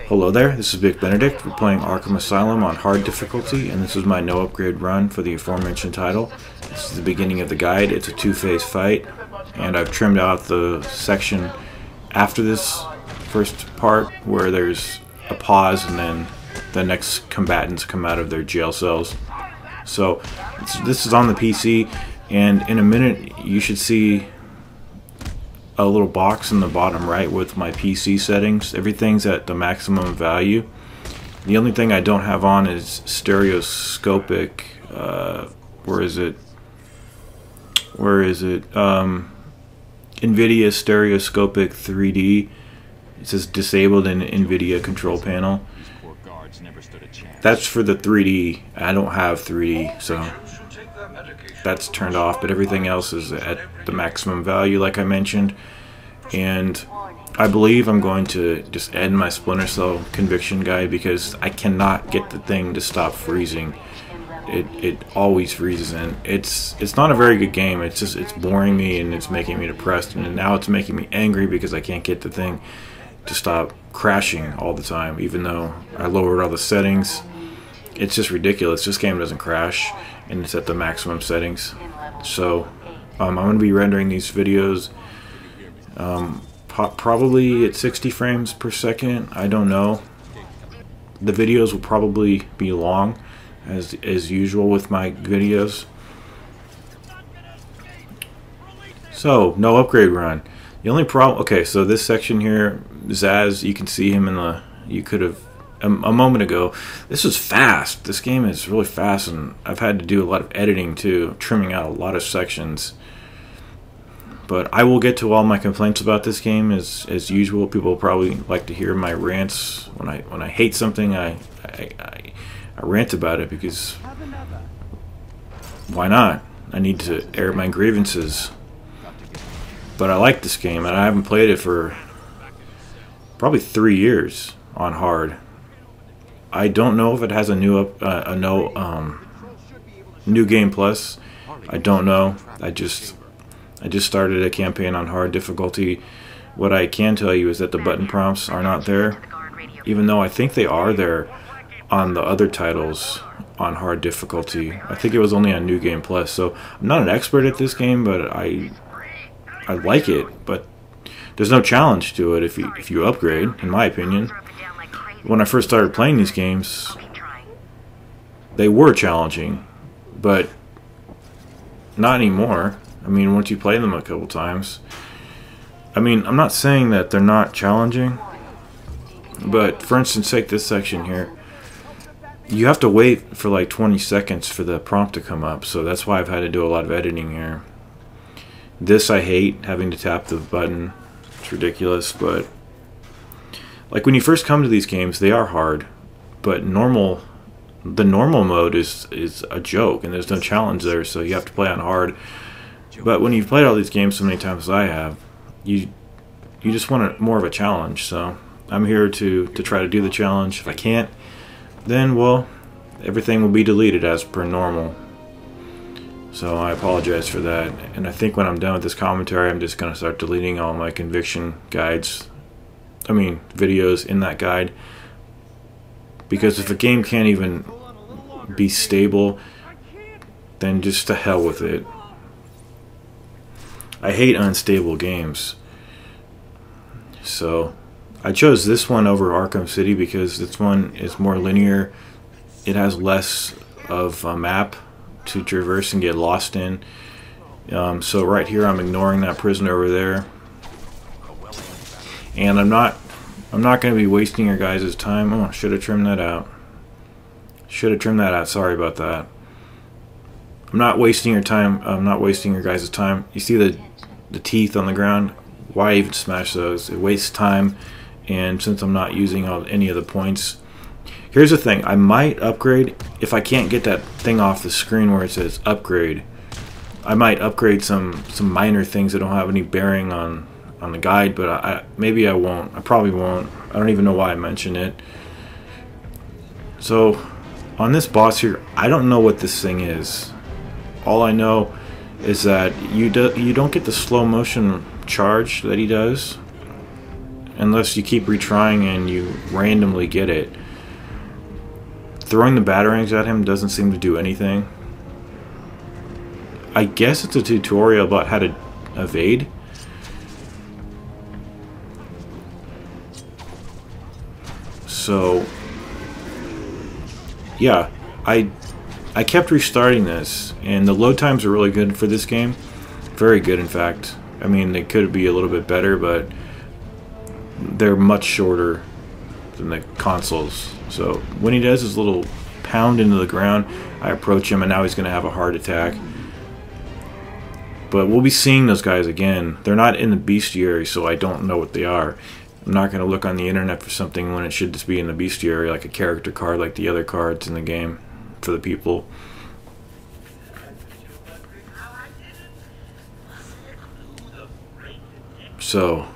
Hello there, this is Big Benedict. We're playing Arkham Asylum on hard difficulty, and this is my no upgrade run for the aforementioned title. This is the beginning of the guide. It's a two-phase fight, and I've trimmed out the section after this first part where there's a pause and then the next combatants come out of their jail cells. So this is on the PC, and in a minute you should see a little box in the bottom right with my PC settings. Everything's at the maximum value. The only thing I don't have on is stereoscopic, where is it? NVIDIA stereoscopic 3D. It says disabled in NVIDIA control panel. That's for the 3D. I don't have 3D, so that's turned off, but everything else is at the maximum value like I mentioned. And I believe I'm going to just end my Splinter Cell conviction guide because I cannot get the thing to stop freezing. It always freezes, and it's not a very good game. It's boring me, and it's making me depressed, and now it's making me angry because I can't get the thing to stop crashing all the time, even though I lowered all the settings. It's just ridiculous. This game doesn't crash, and it's at the maximum settings. So I'm going to be rendering these videos probably at 60 frames per second. I don't know. The videos will probably be long, as usual with my videos. So no upgrade run. The only problem, okay, so this section here, Zaz, you can see him in the, you could have, a moment ago. This is fast. This game is really fast, and I've had to do a lot of editing too, trimming out a lot of sections. But I will get to all my complaints about this game as usual. People probably like to hear my rants. When I hate something, I rant about it because why not? I need to air my grievances. But I like this game, and I haven't played it for probably 3 years on hard. I don't know if it has a new new game plus. I don't know. I just started a campaign on hard difficulty. What I can tell you is that the button prompts are not there, even though I think they are there on the other titles on hard difficulty. I think it was only on new game plus. So I'm not an expert at this game, but I like it. But there's no challenge to it if you upgrade, in my opinion. When I first started playing these games, they were challenging, but not anymore. I mean, once you play them a couple times. I mean, I'm not saying that they're not challenging, but for instance, take this section here. You have to wait for like 20 seconds for the prompt to come up, so that's why I've had to do a lot of editing here. This I hate, having to tap the button. It's ridiculous, but like when you first come to these games, they are hard, but the normal mode is a joke, and there's no challenge there, so you have to play on hard. But when you've played all these games so many times as I have, you just want more of a challenge. So I'm here to try to do the challenge. If I can't, then well, everything will be deleted as per normal. So I apologize for that. And I think when I'm done with this commentary, I'm just going to start deleting all my conviction guides. I mean, videos in that guide. Because if a game can't even be stable, then just to hell with it. I hate unstable games. So I chose this one over Arkham City because this one is more linear. It has less of a map to traverse and get lost in. So right here I'm ignoring that prisoner over there. And I'm not going to be wasting your guys' time. Oh, should have trimmed that out. Should have trimmed that out. Sorry about that. I'm not wasting your time. I'm not wasting your guys' time. You see the teeth on the ground? Why even smash those? It wastes time, and since I'm not using any of the points. Here's the thing. I might upgrade if I can't get that thing off the screen where it says upgrade. I might upgrade some minor things that don't have any bearing on the guide, but maybe I won't. I probably won't. I don't even know why I mentioned it. So on this boss here, I don't know what this thing is. All I know is that you don't get the slow motion charge that he does. unless you keep retrying and you randomly get it. Throwing the batarangs at him doesn't seem to do anything. I guess it's a tutorial about how to evade. So, yeah, I kept restarting this, and the load times are really good for this game. Very good, in fact. I mean, they could be a little bit better, but they're much shorter than the consoles. So when he does his little pound into the ground, I approach him, and now he's going to have a heart attack. But we'll be seeing those guys again. They're not in the bestiary, so I don't know what they are. I'm not going to look on the internet for something when it should just be in the bestiary, like a character card, like the other cards in the game for the people. So,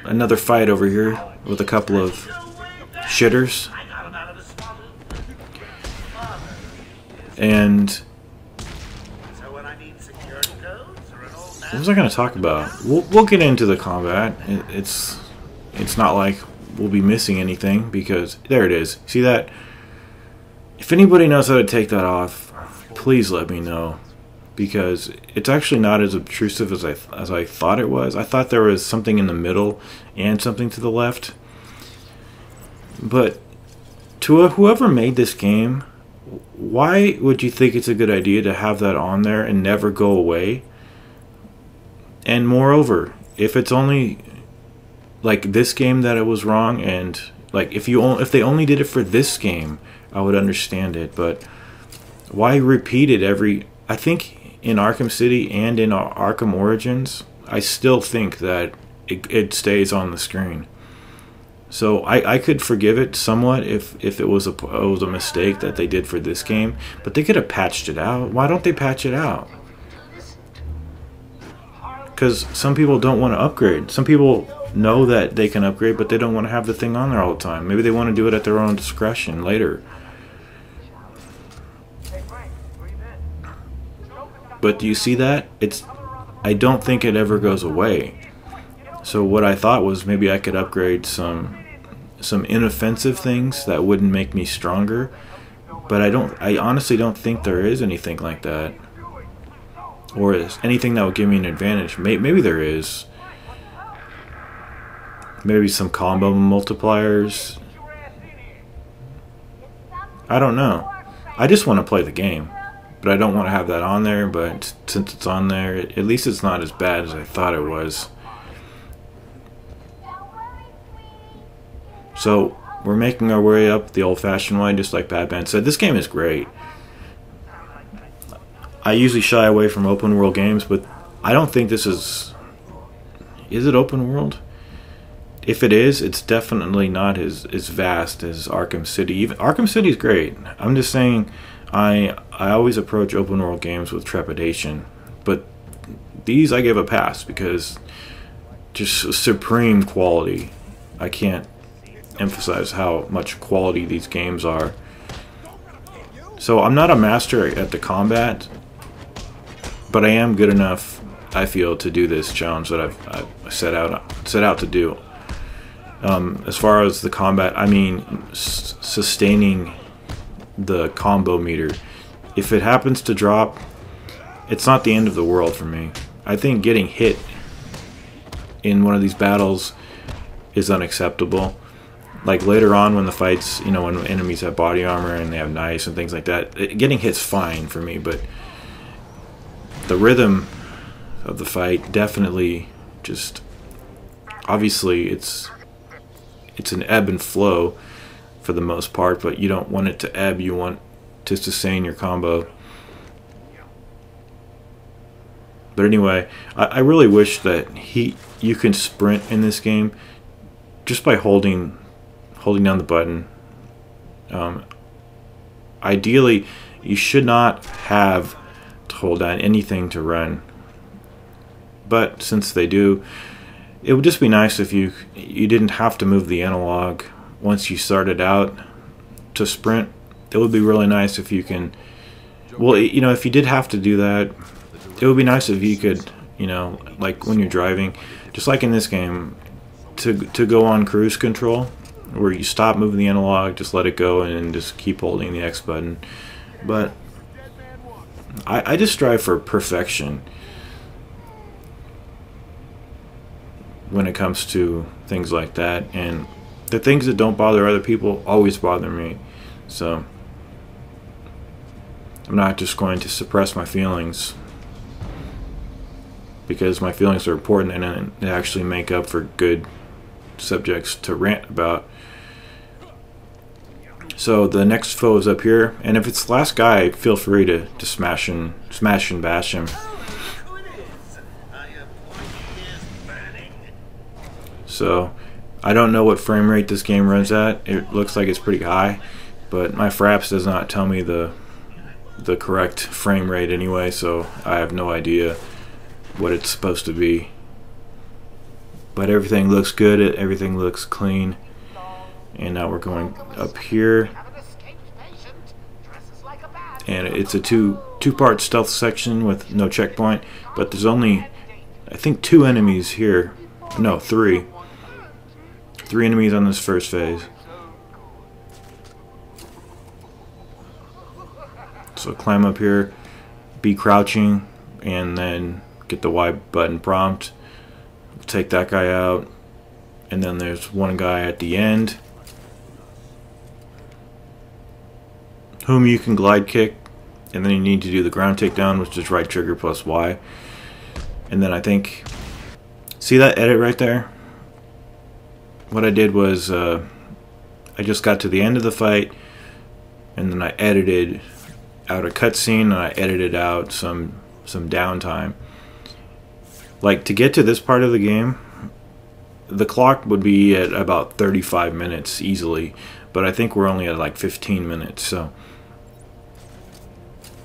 another fight over here with a couple of shitters. And what was I going to talk about? We'll get into the combat. It's not like we'll be missing anything, because there it is. See that? If anybody knows how to take that off, please let me know, because it's actually not as obtrusive as I thought it was. I thought there was something in the middle and something to the left. But to whoever made this game, why would you think it's a good idea to have that on there and never go away? And moreover, if it's only like this game that it was wrong, and like if they only did it for this game, I would understand it. But why repeat it every... I think in Arkham City and in Arkham Origins, I still think that it stays on the screen. So I could forgive it somewhat if it was a mistake that they did for this game. But they could have patched it out. Why don't they patch it out? Because some people don't want to upgrade. Some people know that they can upgrade, but they don't want to have the thing on there all the time. Maybe they want to do it at their own discretion later. But do you see that? I don't think it ever goes away. So what I thought was maybe I could upgrade some inoffensive things that wouldn't make me stronger. But I honestly don't think there is anything like that. Or anything that would give me an advantage. Maybe there is. Maybe some combo multipliers. I don't know. I just want to play the game. But I don't want to have that on there. But since it's on there, at least it's not as bad as I thought it was. So we're making our way up the old-fashioned way, just like Batman said. This game is great. I usually shy away from open world games, but I don't think this is... Is it open world? If it is, it's definitely not as vast as Arkham City. Even Arkham City is great. I'm just saying, I always approach open world games with trepidation, but these I give a pass because just supreme quality. I can't emphasize how much quality these games are. So I'm not a master at the combat, but I am good enough, I feel, to do this challenge that I've set out to do. As far as the combat, I mean sustaining the combo meter. If it happens to drop, it's not the end of the world for me. I think getting hit in one of these battles is unacceptable. Like later on when the fights, you know, when enemies have body armor and they have knives and things like that, getting hit's fine for me, but the rhythm of the fight definitely just... Obviously it's an ebb and flow for the most part, but you don't want it to ebb, you want to sustain your combo. But anyway, I really wish that you can sprint in this game just by holding down the button. Ideally, you should not have to hold down anything to run. But since they do, it would just be nice if you didn't have to move the analog once you started out to sprint. It would be really nice if you can... Well, you know, if you did have to do that, it would be nice if you could, you know, like when you're driving, just like in this game, to go on cruise control, where you stop moving the analog, just let it go, and just keep holding the X button. But I just strive for perfection when it comes to things like that, and the things that don't bother other people always bother me. So I'm not just going to suppress my feelings, because my feelings are important and they actually make up for good subjects to rant about. So the next foe is up here, and if it's the last guy, feel free to smash and bash him. So I don't know what frame rate this game runs at. It looks like it's pretty high, but my Fraps does not tell me the correct frame rate anyway, so I have no idea what it's supposed to be. But everything looks good, everything looks clean. And now we're going up here, and it's a two-part stealth section with no checkpoint, but there's only, I think, 2 enemies here. No, 3 enemies on this first phase. So climb up here, be crouching, and then get the Y button prompt, take that guy out, and then there's one guy at the end whom you can glide kick, and then you need to do the ground takedown, which is right trigger plus Y. And then I think, see that edit right there? What I did was I just got to the end of the fight, and then I edited out a cutscene, and I edited out some downtime. Like, to get to this part of the game, the clock would be at about 35 minutes easily, but I think we're only at like 15 minutes, so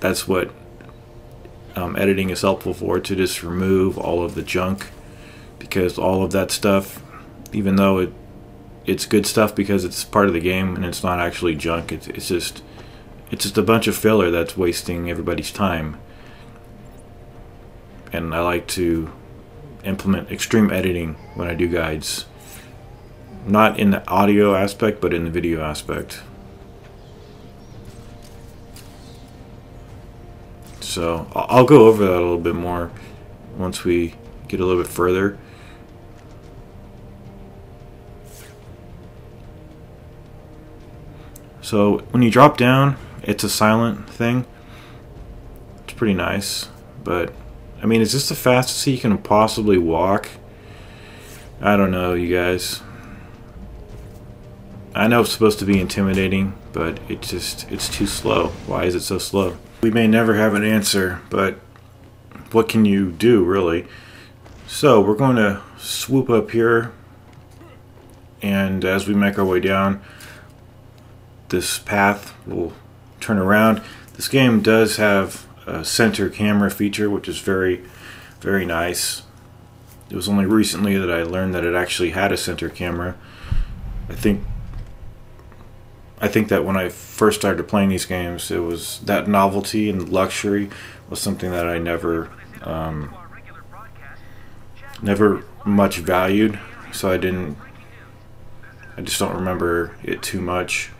that's what editing is helpful for, to just remove all of the junk, because all of that stuff, even though it's good stuff because it's part of the game and it's not actually junk, it's just a bunch of filler that's wasting everybody's time. And I like to implement extreme editing when I do guides, not in the audio aspect but in the video aspect. So I'll go over that a little bit more once we get a little bit further. So when you drop down, it's a silent thing. It's pretty nice, but I mean, is this the fastest you can possibly walk? I don't know, you guys. I know it's supposed to be intimidating, but it's too slow. Why is it so slow? We may never have an answer, but what can you do, really? So we're going to swoop up here, and as we make our way down, this path will turn around. This game does have a center camera feature, which is very, very nice. It was only recently that I learned that it actually had a center camera. I think that when I first started playing these games, it was that novelty and luxury was something that I never much valued, so I just don't remember it too much.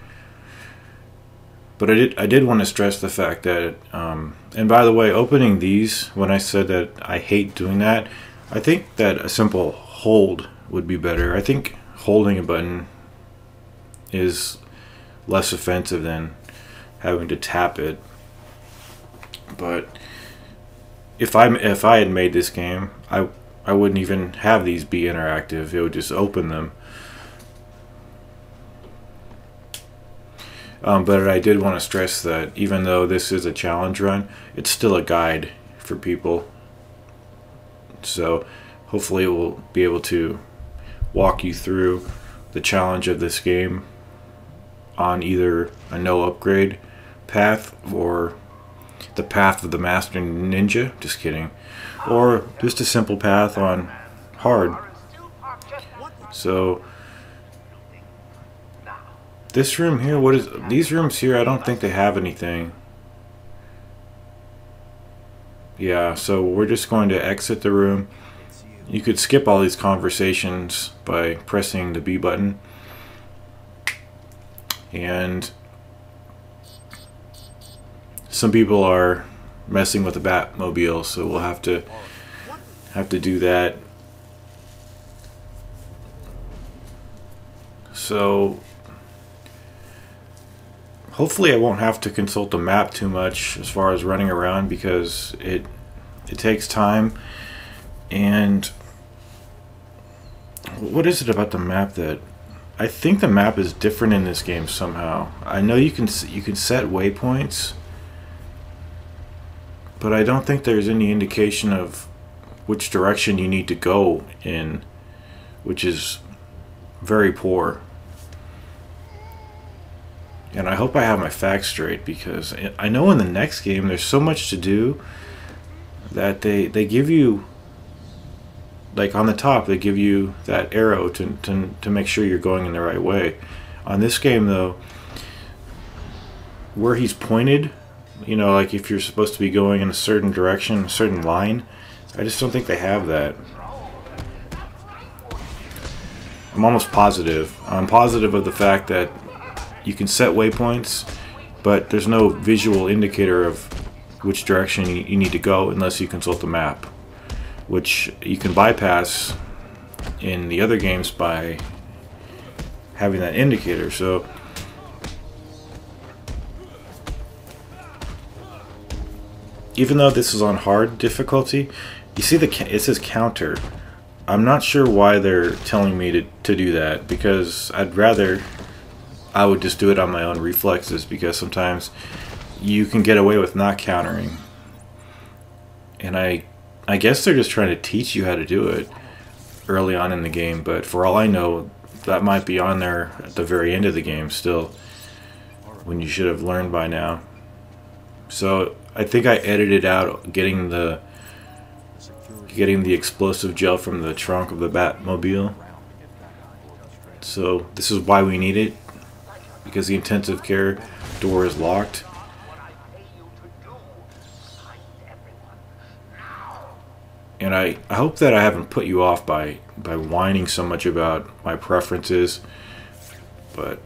But I did want to stress the fact that, and by the way, opening these, when I said that I hate doing that, I think that a simple hold would be better. I think holding a button is less offensive than having to tap it. But if I had made this game, I wouldn't even have these be interactive. It would just open them. But I did want to stress that even though this is a challenge run, it's still a guide for people. So hopefully it will be able to walk you through the challenge of this game on either a no upgrade path or the path of the Master Ninja, just kidding, or just a simple path on hard. So this room here, what is these rooms here? I don't think they have anything. Yeah, so we're just going to exit the room. You could skip all these conversations by pressing the B button. And some people are messing with the Batmobile, so we'll have to do that. So hopefully I won't have to consult the map too much as far as running around, because it takes time. And what is it about the map that I think the map is different in this game somehow? I know you can set waypoints, but I don't think there's any indication of which direction you need to go in, which is very poor. And I hope I have my facts straight, because I know in the next game there's so much to do that they give you, like on the top, they give you that arrow to make sure you're going in the right way. On this game though, where he's pointed, you know, like if you're supposed to be going in a certain direction, a certain line, I just don't think they have that. I'm almost positive. I'm positive of the fact that you can set waypoints, but there's no visual indicator of which direction you need to go unless you consult the map, which you can bypass in the other games by having that indicator. So even though this is on hard difficulty, you see it says counter. I'm not sure why they're telling me to do that, because I would just do it on my own reflexes, because sometimes you can get away with not countering. And I guess they're just trying to teach you how to do it early on in the game, but for all I know, that might be on there at the very end of the game still, when you should have learned by now. So I think I edited out getting the explosive gel from the trunk of the Batmobile. So this is why we need it, because the intensive care door is locked. And I hope that I haven't put you off by whining so much about my preferences, but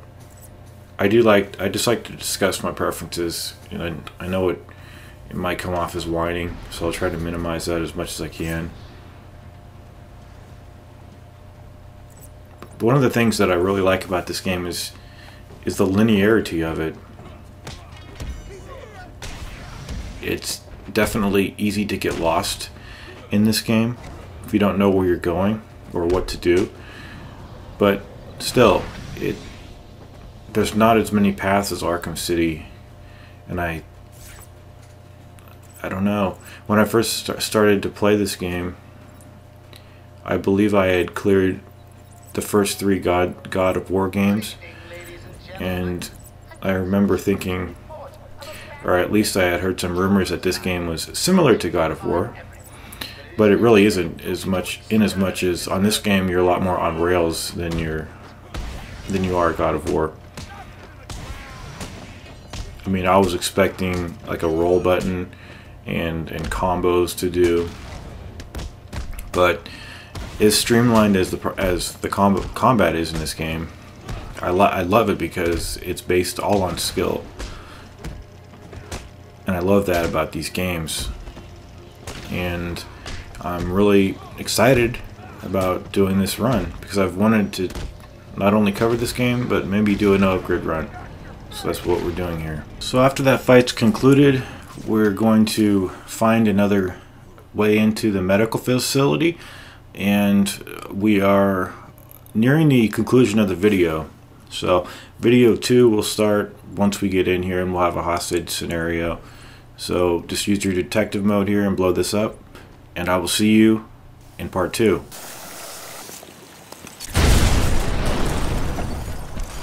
I just like to discuss my preferences, and I know it might come off as whining, so I'll try to minimize that as much as I can. But one of the things that I really like about this game is the linearity of it. It's definitely easy to get lost in this game if you don't know where you're going or what to do, but still, there's not as many paths as Arkham City, and I don't know. When I first started to play this game, I believe I had cleared the first 3 God of War games, and I remember thinking, or at least I had heard some rumors that this game was similar to God of War, but it really isn't as much, in as much as on this game you're a lot more on rails than you are God of War. I mean, I was expecting like a roll button and combos to do, but as streamlined as the combat is in this game, I love it because it's based all on skill, and I love that about these games. And I'm really excited about doing this run, because I've wanted to not only cover this game, but maybe do a no-upgrade run. So that's what we're doing here. So after that fight's concluded, we're going to find another way into the medical facility, and we are nearing the conclusion of the video. So video 2 will start once we get in here, and we'll have a hostage scenario. So just use your detective mode here and blow this up, and I will see you in part 2.